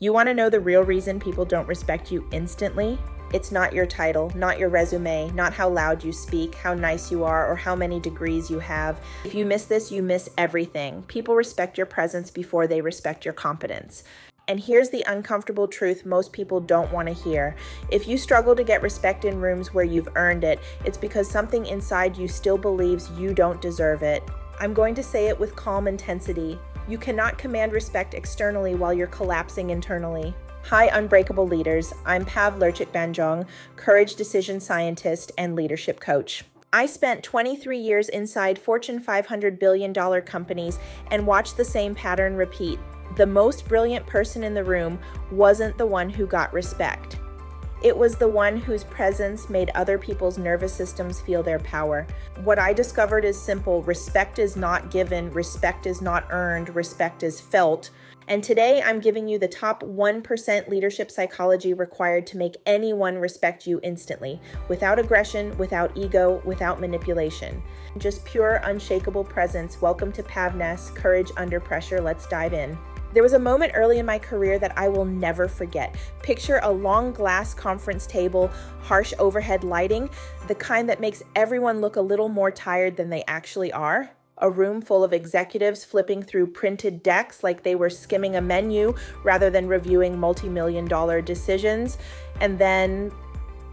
You want to know the real reason people don't respect you instantly? It's not your title, not your resume, not how loud you speak, how nice you are, or how many degrees you have. If you miss this, you miss everything. People respect your presence before they respect your competence. And here's the uncomfortable truth most people don't want to hear. If you struggle to get respect in rooms where you've earned it, it's because something inside you still believes you don't deserve it. I'm going to say it with calm intensity. You cannot command respect externally while you're collapsing internally. Hi, Unbreakable Leaders. I'm Lertjitbanjong, courage decision scientist and leadership coach. I spent 23 years inside Fortune 500 billion-dollar companies and watched the same pattern repeat. The most brilliant person in the room wasn't the one who got respect. It was the one whose presence made other people's nervous systems feel their power. What I discovered is simple. Respect is not given, respect is not earned, respect is felt. And today I'm giving you the top 1% leadership psychology required to make anyone respect you instantly, without aggression, without ego, without manipulation. Just pure, unshakable presence. Welcome to PAVNESS, Courage Under Pressure. Let's dive in. There was a moment early in my career that I will never forget. Picture a long glass conference table, harsh overhead lighting, the kind that makes everyone look a little more tired than they actually are. A room full of executives flipping through printed decks like they were skimming a menu rather than reviewing multi-million-dollar decisions. And then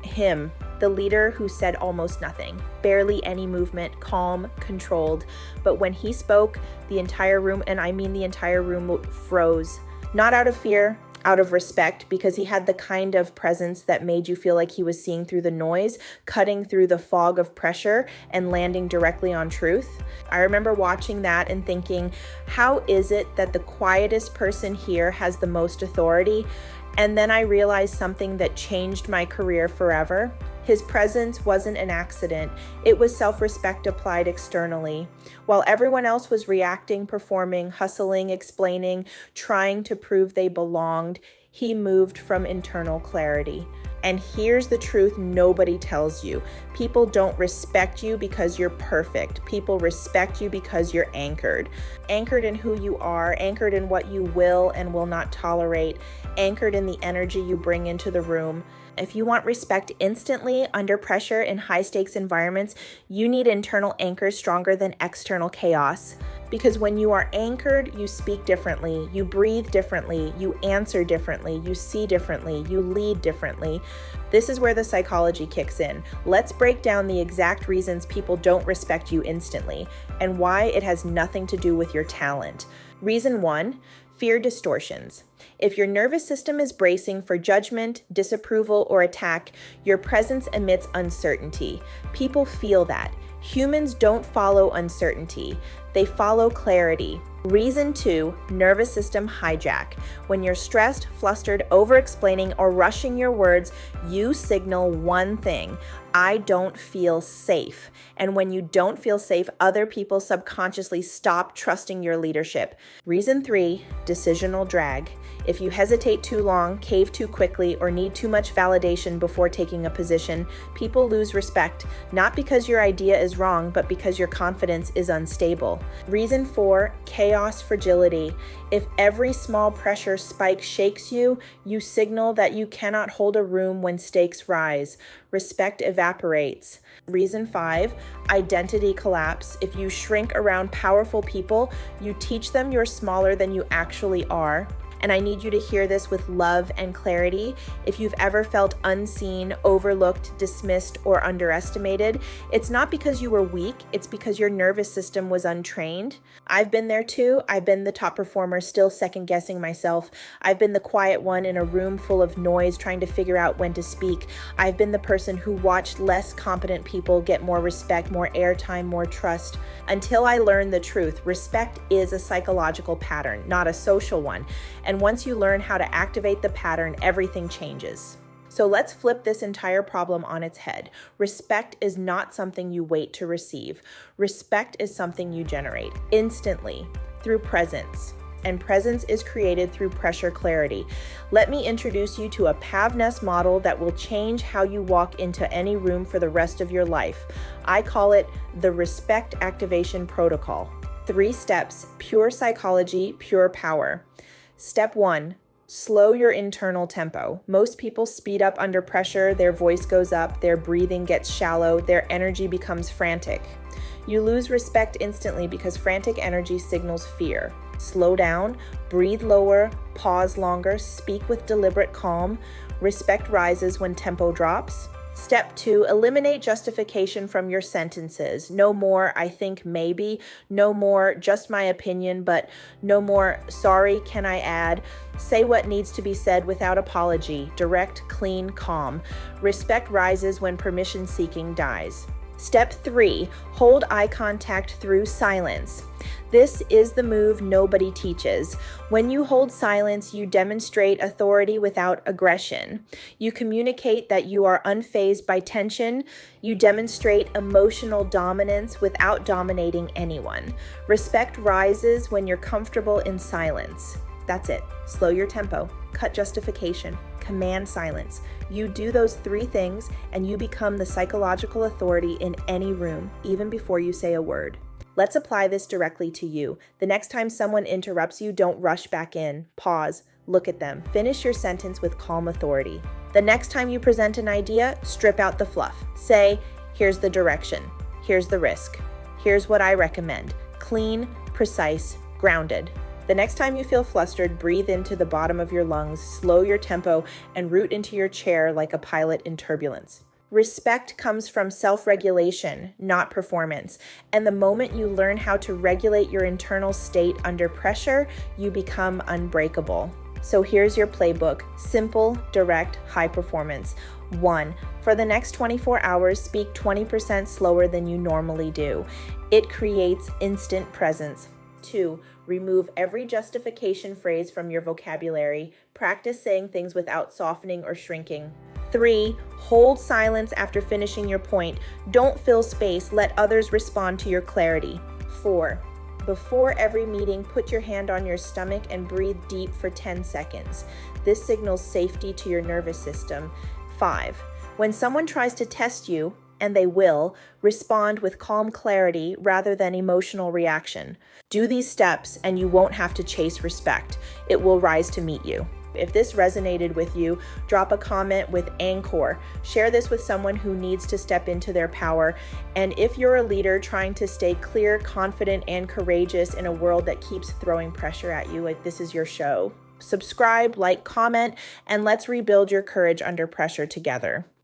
him, the leader who said almost nothing, barely any movement, calm, controlled. But when he spoke, the entire room, and I mean the entire room, froze. Not out of fear, out of respect, because he had the kind of presence that made you feel like he was seeing through the noise, cutting through the fog of pressure and landing directly on truth. I remember watching that and thinking, how is it that the quietest person here has the most authority? And then I realized something that changed my career forever. His presence wasn't an accident. It was self-respect applied externally. While everyone else was reacting, performing, hustling, explaining, trying to prove they belonged, he moved from internal clarity. And here's the truth nobody tells you. People don't respect you because you're perfect. People respect you because you're anchored. Anchored in who you are, anchored in what you will and will not tolerate, anchored in the energy you bring into the room. If you want respect instantly under pressure in high-stakes environments, you need internal anchors stronger than external chaos. Because when you are anchored, you speak differently, you breathe differently, you answer differently, you see differently, you lead differently. This is where the psychology kicks in. Let's break down the exact reasons people don't respect you instantly and why it has nothing to do with your talent. Reason 1, fear distortions. If your nervous system is bracing for judgment, disapproval, or attack, your presence emits uncertainty. People feel that. Humans don't follow uncertainty. They follow clarity. Reason 2, nervous system hijack. When you're stressed, flustered, over-explaining, or rushing your words, you signal one thing: I don't feel safe. And when you don't feel safe, other people subconsciously stop trusting your leadership. Reason 3, decisional drag. If you hesitate too long, cave too quickly, or need too much validation before taking a position, people lose respect, not because your idea is wrong, but because your confidence is unstable. Reason 4, chaos fragility. If every small pressure spike shakes you, you signal that you cannot hold a room when stakes rise. Respect evaporates. Reason 5, identity collapse. If you shrink around powerful people, you teach them you're smaller than you actually are. And I need you to hear this with love and clarity. If you've ever felt unseen, overlooked, dismissed, or underestimated, it's not because you were weak, it's because your nervous system was untrained. I've been there too. I've been the top performer, still second-guessing myself. I've been the quiet one in a room full of noise, trying to figure out when to speak. I've been the person who watched less competent people get more respect, more airtime, more trust. Until I learned the truth, respect is a psychological pattern, not a social one. And once you learn how to activate the pattern, everything changes. So let's flip this entire problem on its head. Respect is not something you wait to receive. Respect is something you generate instantly through presence. And presence is created through pressure clarity. Let me introduce you to a PAVNESS model that will change how you walk into any room for the rest of your life. I call it the Respect Activation Protocol. 3 steps, pure psychology, pure power. Step 1, Slow your internal tempo. Most people speed up under pressure, their voice goes up, their breathing gets shallow, their energy becomes frantic. You lose respect instantly because frantic energy signals fear. Slow down, breathe lower, pause longer, speak with deliberate calm. Respect rises when tempo drops. Step 2, eliminate justification from your sentences. No more, I think maybe. No more, just my opinion, but no more, sorry, can I add? Say what needs to be said without apology. Direct, clean, calm. Respect rises when permission seeking dies. Step 3, hold eye contact through silence. This is the move nobody teaches. When you hold silence, you demonstrate authority without aggression. You communicate that you are unfazed by tension. You demonstrate emotional dominance without dominating anyone. Respect rises when you're comfortable in silence. That's it. Slow your tempo, cut justification, command silence. You do those 3 things and you become the psychological authority in any room, even before you say a word. Let's apply this directly to you. The next time someone interrupts you, don't rush back in. Pause, look at them. Finish your sentence with calm authority. The next time you present an idea, strip out the fluff. Say, here's the direction. Here's the risk. Here's what I recommend. Clean, precise, grounded. The next time you feel flustered, breathe into the bottom of your lungs, slow your tempo, and root into your chair like a pilot in turbulence. Respect comes from self-regulation, not performance. And the moment you learn how to regulate your internal state under pressure, you become unbreakable. So here's your playbook: simple, direct, high performance. 1. For the next 24 hours, speak 20% slower than you normally do. It creates instant presence. 2. Remove every justification phrase from your vocabulary. Practice saying things without softening or shrinking. 3. Hold silence after finishing your point. Don't fill space. Let others respond to your clarity. 4. Before every meeting, put your hand on your stomach and breathe deep for 10 seconds. This signals safety to your nervous system. 5. When someone tries to test you, and they will, respond with calm clarity rather than emotional reaction. Do these steps and you won't have to chase respect. It will rise to meet you. If this resonated with you, drop a comment with Anchor. Share this with someone who needs to step into their power. And if you're a leader trying to stay clear, confident, and courageous in a world that keeps throwing pressure at you, like this is your show. Subscribe, like, comment, and let's rebuild your courage under pressure together.